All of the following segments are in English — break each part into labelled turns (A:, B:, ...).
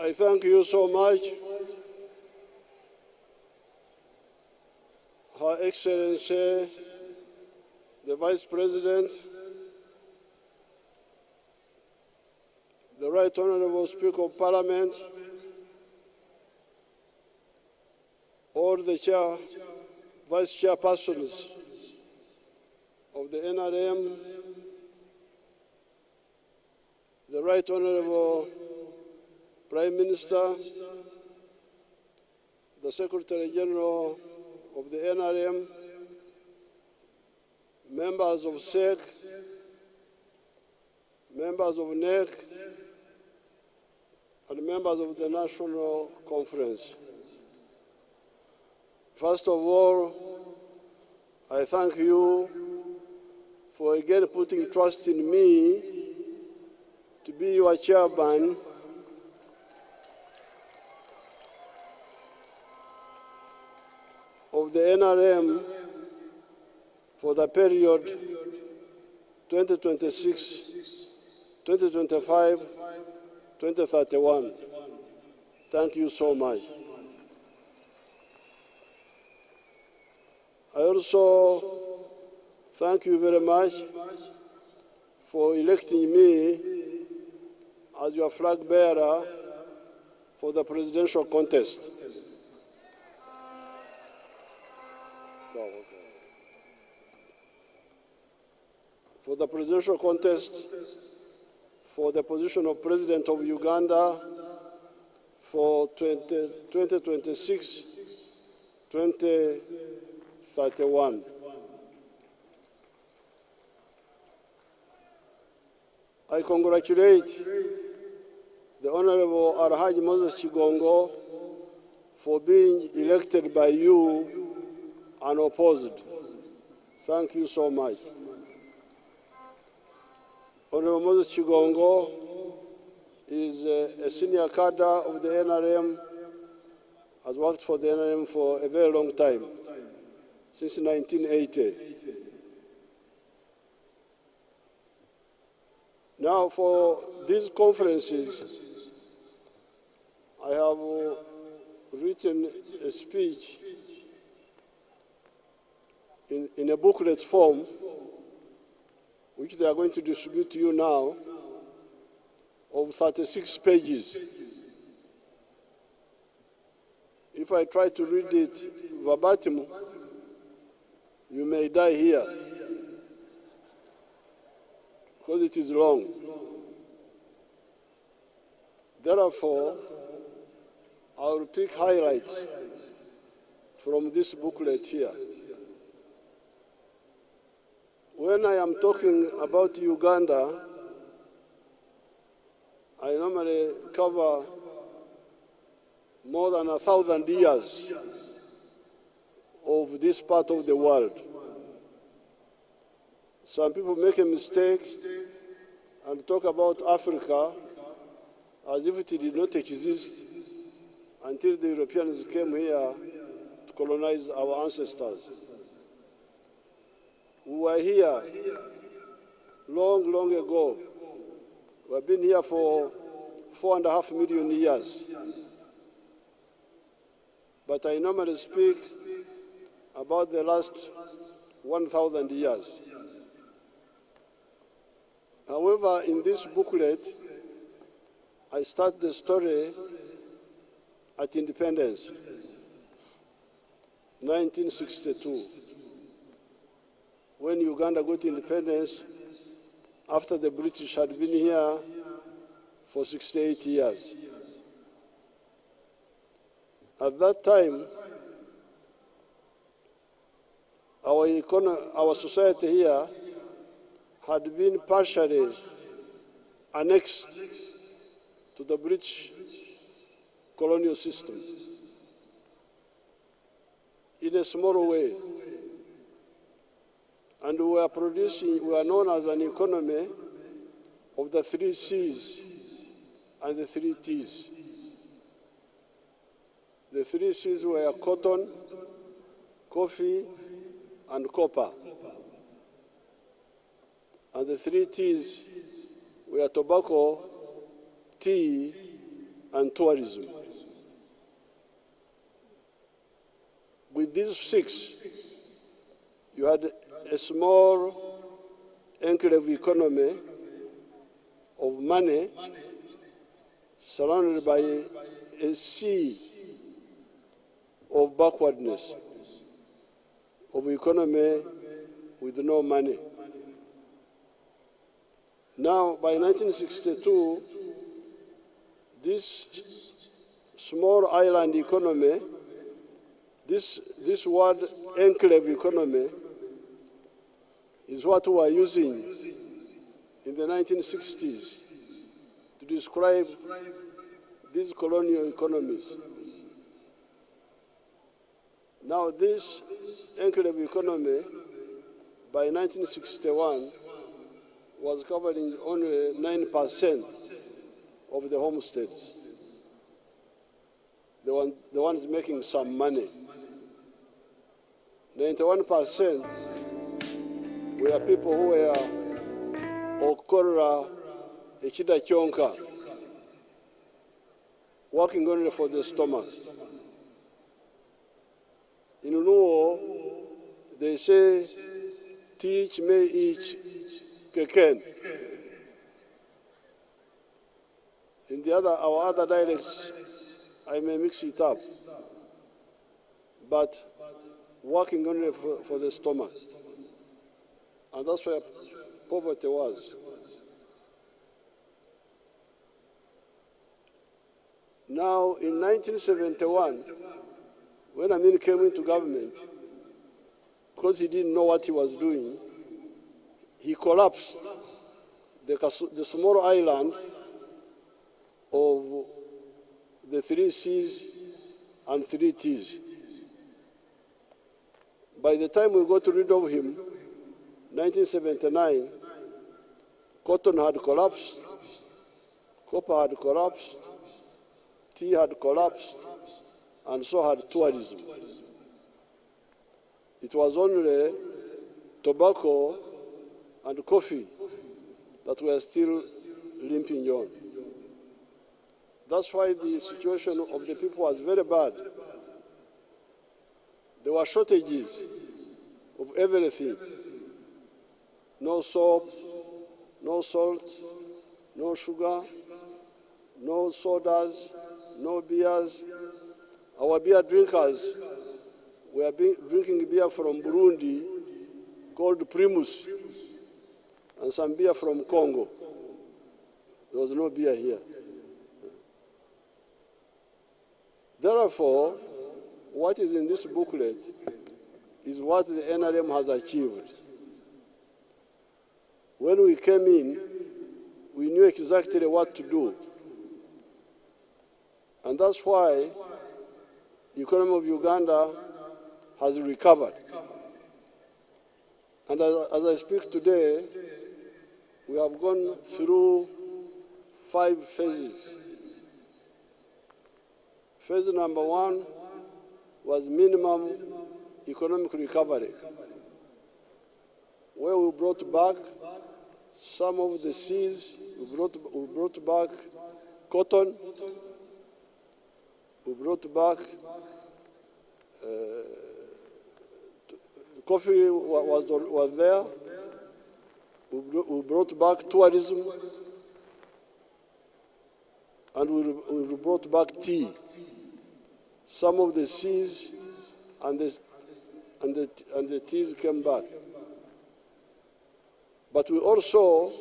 A: I thank you so much, Her Excellency, the Vice President, the Right Honorable Speaker of Parliament, all the Vice Chairpersons of the NRM, the Right Honorable Prime Minister, the Secretary General of the NRM, members of SEC, members of NEC, and members of the National Conference. First of all, I thank you for again putting trust in me to be your chairman of the NRM for the period 2026, 2025, 2031. Thank you so much. I also thank you very much for electing me as your flag bearer for the presidential contest. For the presidential contest for the position of President of Uganda for 2026-2031. I congratulate the Honorable Alhaji Moses Chigongo for being elected by you unopposed. Thank you so much. Honorable Moses Chigongo is a senior cadre of the NRM, has worked for the NRM for a very long time, since 1980. Now for these conferences, I have written a speech in a booklet form, which they are going to distribute to you now, of 36 pages. If I try to read it verbatim, you may die here, because it is long. Therefore, I will pick highlights from this booklet here. When I am talking about Uganda, I normally cover more than 1,000 years of this part of the world. Some people make a mistake and talk about Africa as if it did not exist until the Europeans came here to colonize our ancestors. We were here long, long ago. We have been here for 4.5 million years. But I normally speak about the last 1,000 years. However, in this booklet, I start the story at independence, 1962. When Uganda got independence, after the British had been here for 68 years. At that time, our society here had been partially annexed to the British colonial system in a small way. And we are known as an economy of the 3 C's and the 3 T's. The 3 C's were cotton, coffee, and copper. And the 3 T's were tobacco, tea, and tourism. With these 6, you had a small enclave economy of money surrounded by a sea of backwardness, of economy with no money. Now, by 1962, this small island economy, this word enclave economy, is what we are using in the 1960s to describe these colonial economies. Now, this enclave economy, by 1961, was covering only 9% of the homesteads, the ones making some money. 91% were people who were okora ekida kyonka, working only for the stomach. In Luo, they say, teach me each keken. In our other dialects, I may mix it up, but working only for the stomach. And that's where poverty was. Now, in 1971, when Amin came into government, because he didn't know what he was doing, he collapsed the small island of the 3 C's and 3 T's. By the time we got rid of him, 1979, cotton had collapsed, copper had collapsed, tea had collapsed, and so had tourism. It was only tobacco and coffee that were still limping on. That's why the situation of the people was very bad. There were shortages of everything. No soap, no salt, no sugar, no sodas, no beers. Our beer drinkers were drinking beer from Burundi called Primus, and some beer from Congo. There was no beer here. Therefore, what is in this booklet is what the NRM has achieved. When we came in, we knew exactly what to do. And that's why the economy of Uganda has recovered. And as I speak today, we have gone through 5 phases. Phase number 1 was minimum economic recovery, where we brought back some of the seeds. We brought back cotton. We brought back coffee was there. We brought back tourism, and we brought back tea. Some of the seeds and the teas came back. But we also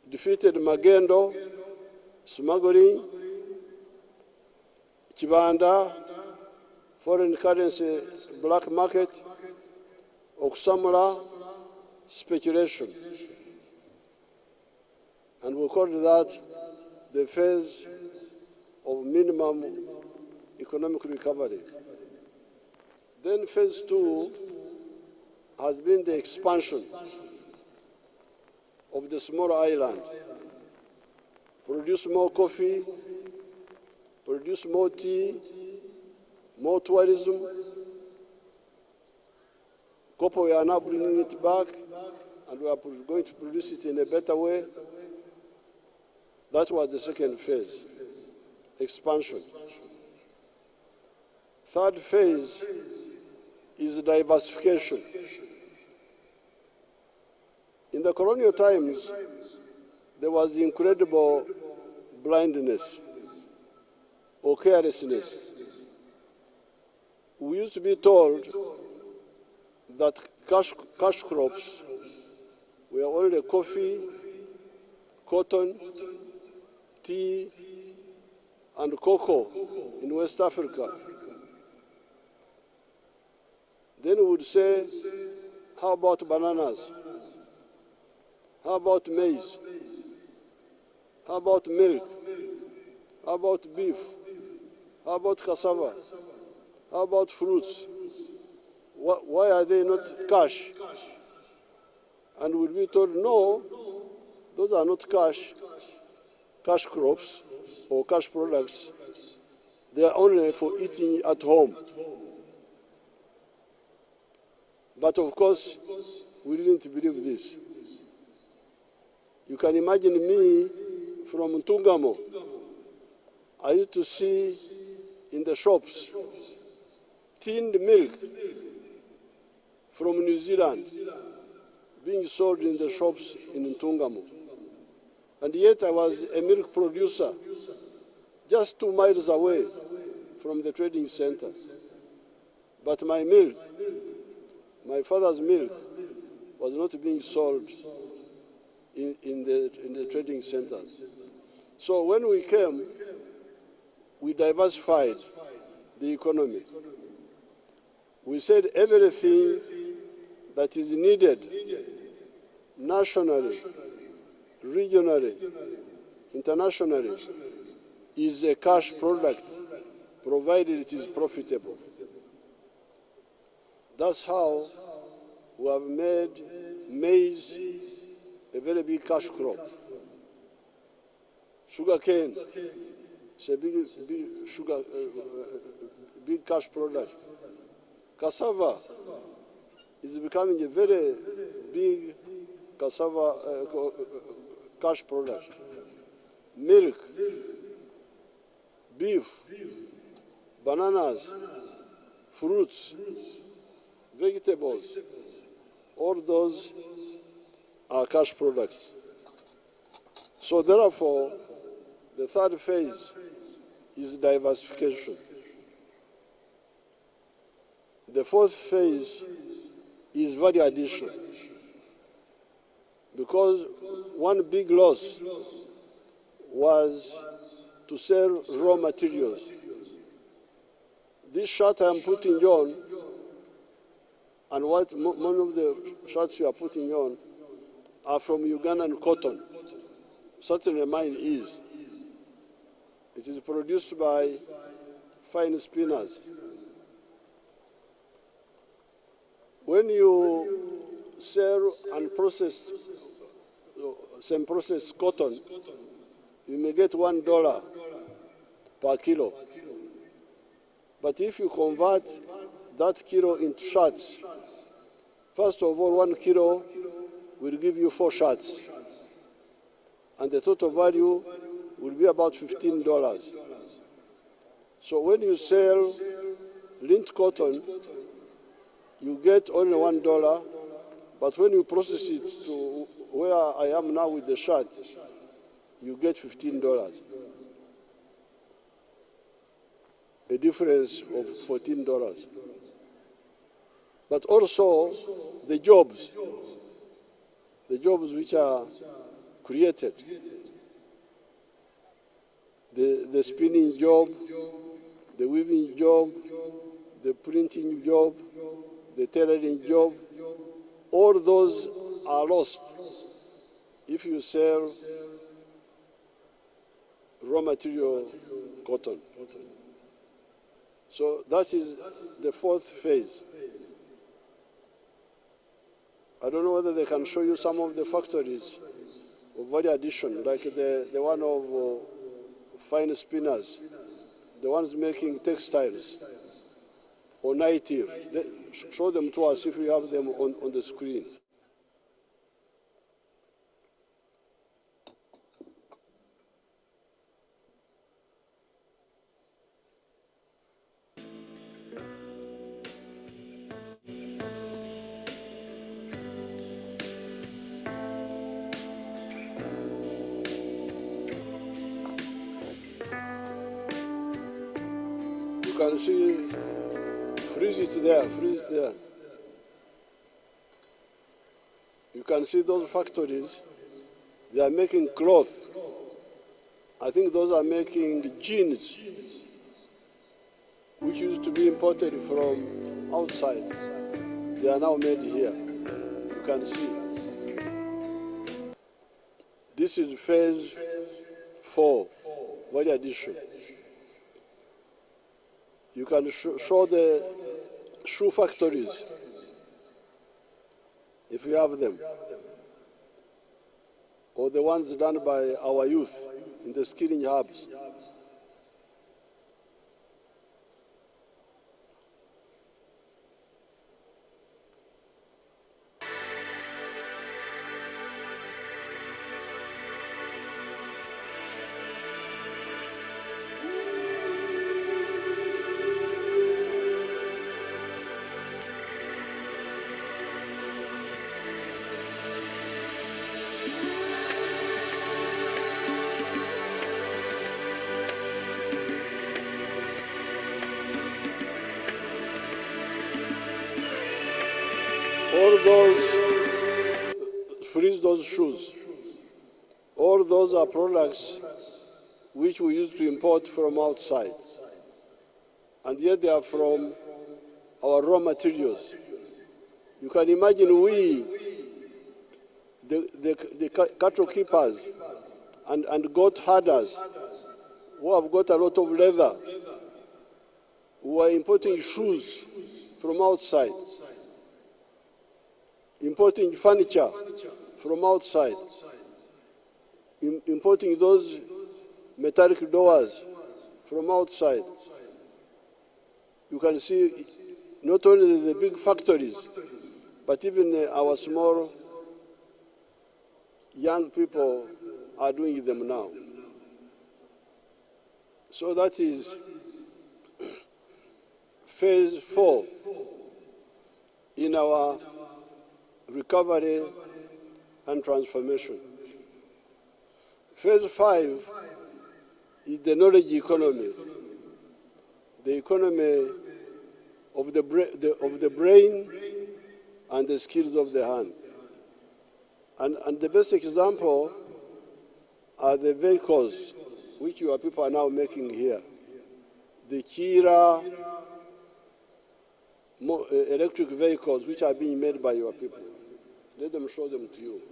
A: defeated magendo, smuggling, Chibanda, foreign currency black market, Oksamura, speculation. And we called that the phase of minimum economic recovery. Then phase 2 has been the expansion of the small island. Produce more coffee, produce more tea, more tourism. Copper, we are now bringing it back, and we are going to produce it in a better way. That was the second phase, expansion. Third phase is diversification. In the colonial times, there was incredible blindness or carelessness. We used to be told that cash crops were only coffee, cotton, tea, and cocoa in West Africa. Then we would say, how about bananas? How about maize? How about milk? How about beef? How about cassava? How about fruits? Why are they not cash? And we'll be told, no, those are not cash crops or cash products. They are only for eating at home. But of course, we didn't believe this. You can imagine me from Ntungamo. I used to see in the shops tinned milk from New Zealand being sold in the shops in Ntungamo. And yet I was a milk producer just 2 miles away from the trading center. But my milk, my father's milk, was not being sold in the trading centers. So when we came, we diversified the economy. We said everything that is needed nationally, regionally, internationally is a cash product, provided it is profitable. That's how we have made maize a very big cash crop. Sugarcane is a big cash product. Cassava is becoming a very big cash product. Milk, beef, bananas, fruits, vegetables, all those are cash products. So therefore, the third phase is diversification. The fourth phase is value addition. Because one big loss was to sell raw materials. This shirt I'm putting on, and what one of the shirts you are putting on, are from Ugandan cotton. Certainly mine is. It is produced by fine spinners. When you sell unprocessed, semi-processed cotton, you may get $1 per kilo. But if you convert that kilo into shirts, first of all, 1 kilo will give you 4 shirts. And the total value will be about $15. So when you sell lint cotton, you get only $1, but when you process it to where I am now with the shirt, you get $15. A difference of $14. But also the jobs which are created. The spinning job, the weaving job, the printing job, the tailoring job, all those are lost if you sell raw material cotton. So that is the fourth phase. I don't know whether they can show you some of the factories of value addition, like the one of fine spinners, the ones making textiles or nightie. Show them to us if you have them on the screen. can see, freeze it there, freeze it there. You can see those factories, they are making cloth. I think those are making jeans, which used to be imported from outside. They are now made here. You can see. This is phase 4, value addition. You can show the shoe factories, if you have them, or the ones done by our youth in the skilling hubs. All those, freeze those shoes. All those are products which we used to import from outside. And yet they are from our raw materials. You can imagine the cattle keepers and goat herders who have got a lot of leather, who are importing shoes from outside, importing furniture from outside, importing those metallic doors from outside. You can see not only the big factories, but even our small young people are doing them now. So that is phase 4 in our recovery and transformation. Phase 5 is the knowledge economy, the economy of the brain and the skills of the hand. And the best example are the vehicles which your people are now making here. The Kira electric vehicles which are being made by your people. Let them show them to you.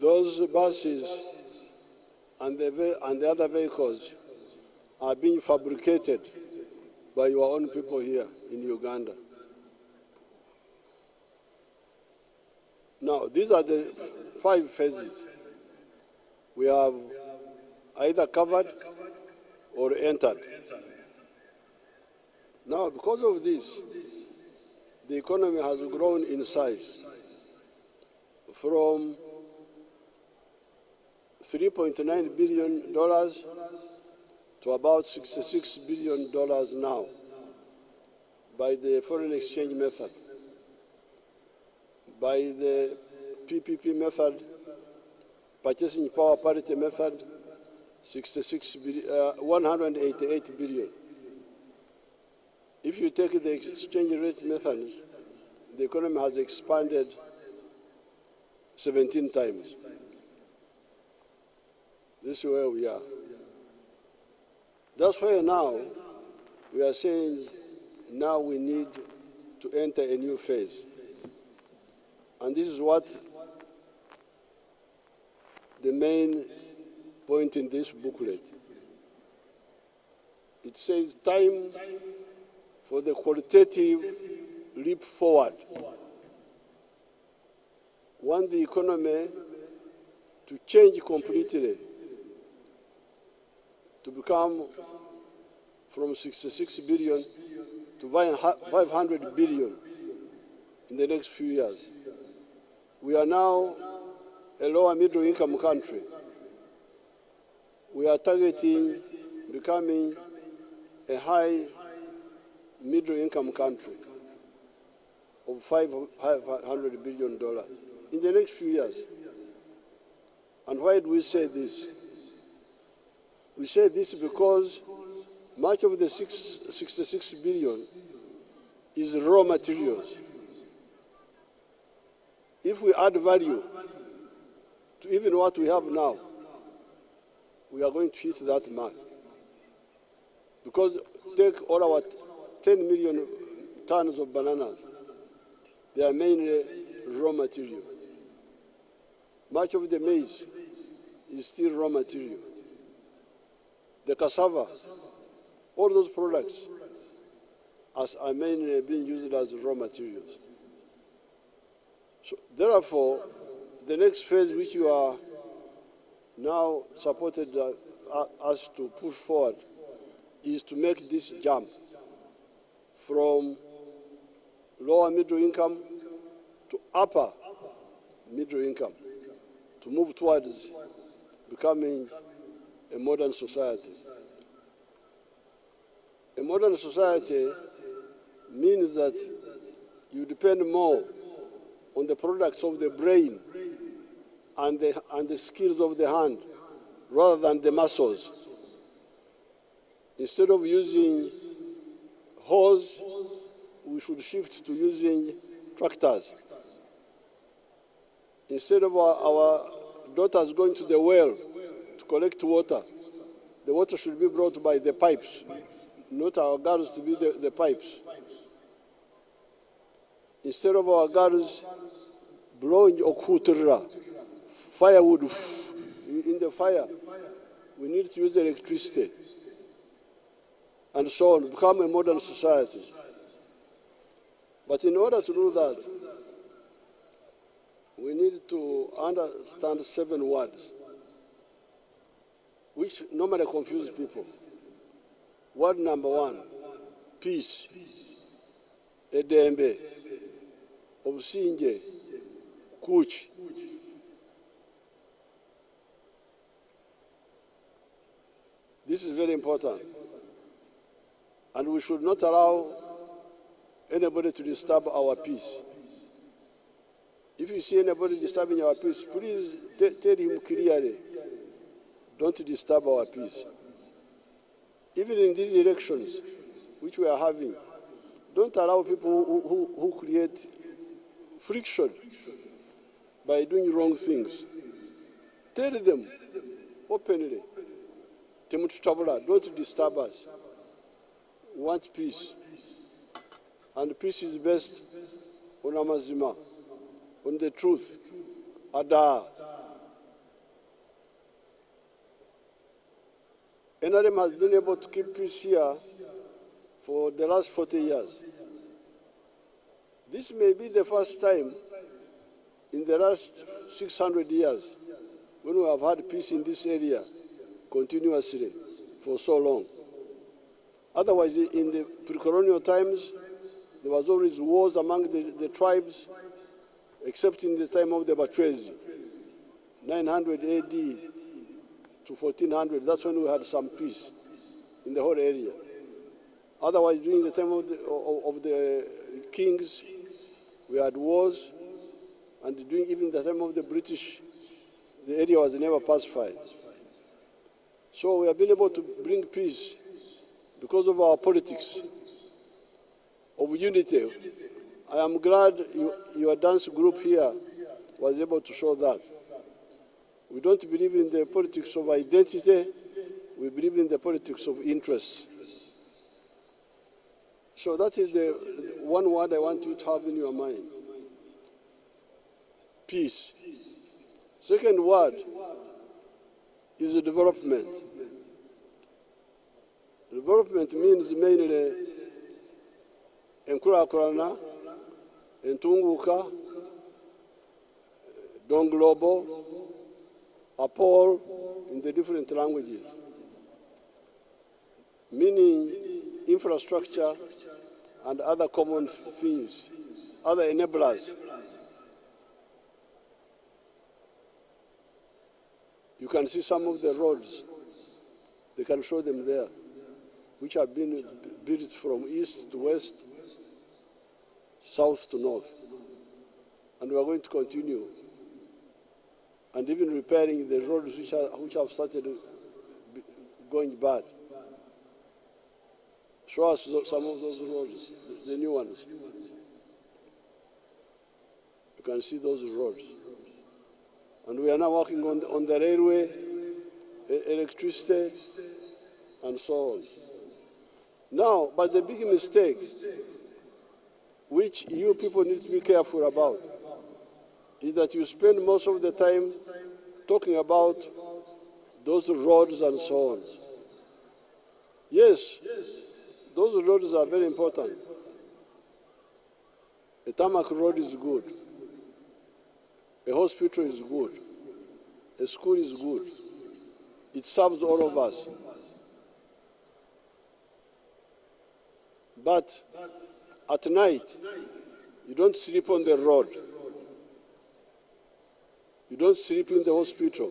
A: Those buses and the other vehicles are being fabricated by your own people here in Uganda. Now, these are the 5 phases. We have either covered or entered. Now, because of this, the economy has grown in size from $3.9 billion to about $66 billion now by the foreign exchange method. By the PPP method, purchasing power parity method, 188 billion. If you take the exchange rate methods, the economy has expanded 17 times. This is where we are. That's why now we are saying now we need to enter a new phase. And this is what the main point in this booklet. It says time for the qualitative leap forward. want the economy to change completely, to become from 66 billion to 500 billion in the next few years. We are now a lower middle income country. We are targeting becoming a high middle income country of $500 billion in the next few years. And why do we say this? We say this because much of the 66 billion is raw materials. If we add value to even what we have now, we are going to hit that mark. Because take all our 10 million tons of bananas, they are mainly raw material. Much of the maize is still raw material. The cassava, all those products are mainly being used as raw materials. So therefore, the next phase which you are now supported us to push forward is to make this jump from lower middle income to upper middle income, to move towards becoming a modern society. A modern society means that you depend more on the products of the brain and the skills of the hand rather than the muscles. Instead of using hose, we should shift to using tractors. Instead of our daughters going to the well to collect water, the water should be brought by the pipes, not our girls to be the pipes. Instead of our girls blowing okutura, firewood in the fire, we need to use electricity, and so on, become a modern society. But in order to do that, we need to understand 7 words, which normally confuse people. Word number 1, peace. Edembe, obusinge, kuch. This is very important. And we should not allow anybody to disturb our peace. If you see anybody disturbing our peace, please tell him clearly, don't disturb our peace. Even in these elections, which we are having, don't allow people who create friction by doing wrong things. Tell them openly, don't disturb us. We want peace. And peace is based on amazima, on the truth. Ada. NRM has been able to keep peace here for the last 40 years. This may be the first time in the last 600 years when we have had peace in this area continuously for so long. Otherwise, in the pre-colonial times, there was always wars among the tribes, except in the time of the Bachwezi, 900 AD to 1400. That's when we had some peace in the whole area. Otherwise, during the time of the kings, we had wars, and during even the time of the British, the area was never pacified. So we have been able to bring peace because of our politics of unity. I am glad your dance group here was able to show that. We don't believe in the politics of identity, we believe in the politics of interest. So that is the one word I want you to have in your mind. Peace. Second word is development. Development means mainly enkulakulana, entunguka, Don Globo, Apol in the different languages, meaning infrastructure and other common things, other enablers. You can see some of the roads, they can show them there, which have been built from east to west, south to north. And we are going to continue. And even repairing the roads which have started going bad. Show us some of those roads, the new ones. You can see those roads. And we are now working on the railway, electricity, and so on. Now, but the big mistake, which you people need to be careful about, is that you spend most of the time talking about those roads and so on. Yes, those roads are very important. A tarmac road is good. A hospital is good. A school is good. It serves all of us. But at night, you don't sleep on the road. You don't sleep in the hospital.